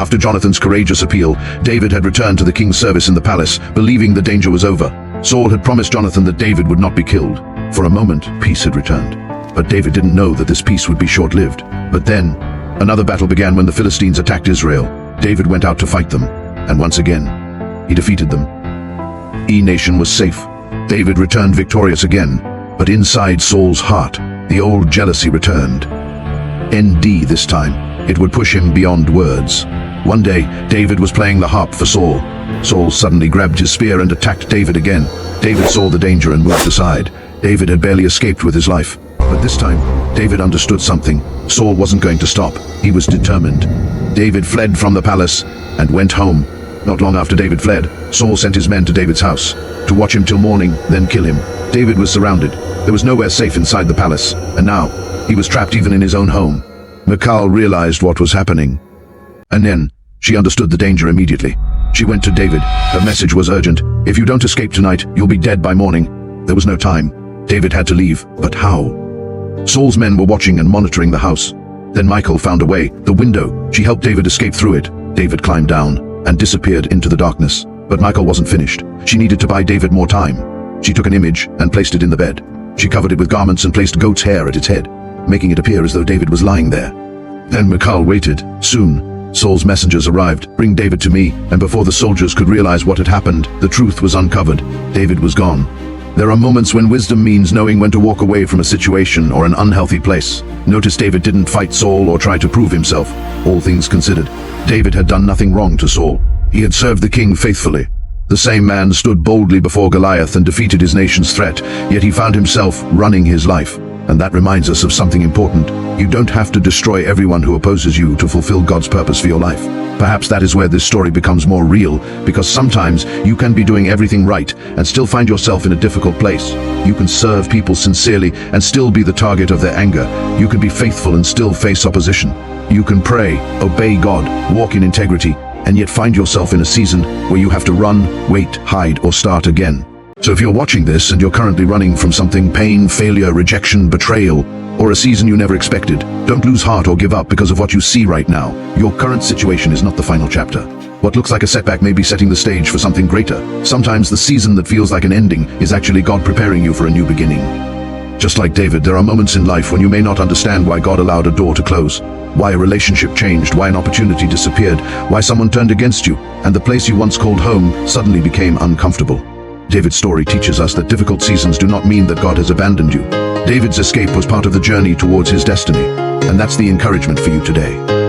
After Jonathan's courageous appeal, David had returned to the king's service in the palace, believing the danger was over. Saul had promised Jonathan that David would not be killed. For a moment, peace had returned. But David didn't know that this peace would be short-lived. But then, another battle began when the Philistines attacked Israel. David went out to fight them, and once again, he defeated them. Nation was safe. David returned victorious again, but inside Saul's heart, the old jealousy returned. ND this time. It would push him beyond words. One day, David was playing the harp for Saul. Saul suddenly grabbed his spear and attacked David again. David saw the danger and moved aside. David had barely escaped with his life. But this time, David understood something. Saul wasn't going to stop. He was determined. David fled from the palace and went home. Not long after David fled, Saul sent his men to David's house to watch him till morning, then kill him. David was surrounded. There was nowhere safe inside the palace, and now he was trapped even in his own home. Michal realized what was happening. And then, she understood the danger immediately. She went to David. Her message was urgent. If you don't escape tonight, you'll be dead by morning. There was no time. David had to leave, but how? Saul's men were watching and monitoring the house. Then Michal found a way, the window. She helped David escape through it. David climbed down and disappeared into the darkness. But Michal wasn't finished. She needed to buy David more time. She took an image and placed it in the bed. She covered it with garments and placed goat's hair at its head, making it appear as though David was lying there. Then Michal waited. Soon, Saul's messengers arrived. Bring David to me. And before the soldiers could realize what had happened, the truth was uncovered. David was gone. There are moments when wisdom means knowing when to walk away from a situation or an unhealthy place. Notice David didn't fight Saul or try to prove himself. All things considered, David had done nothing wrong to Saul. He had served the king faithfully. The same man stood boldly before Goliath and defeated his nation's threat, yet he found himself running his life. And that reminds us of something important. You don't have to destroy everyone who opposes you to fulfill God's purpose for your life. Perhaps that is where this story becomes more real, because sometimes you can be doing everything right and still find yourself in a difficult place. You can serve people sincerely and still be the target of their anger. You can be faithful and still face opposition. You can pray, obey God, walk in integrity, and yet find yourself in a season where you have to run, wait, hide, or start again. So if you're watching this and you're currently running from something, pain, failure, rejection, betrayal, or a season you never expected, don't lose heart or give up because of what you see right now. Your current situation is not the final chapter. What looks like a setback may be setting the stage for something greater. Sometimes the season that feels like an ending is actually God preparing you for a new beginning. Just like David, there are moments in life when you may not understand why God allowed a door to close, why a relationship changed, why an opportunity disappeared, why someone turned against you, and the place you once called home suddenly became uncomfortable. David's story teaches us that difficult seasons do not mean that God has abandoned you. David's escape was part of the journey towards his destiny, and that's the encouragement for you today.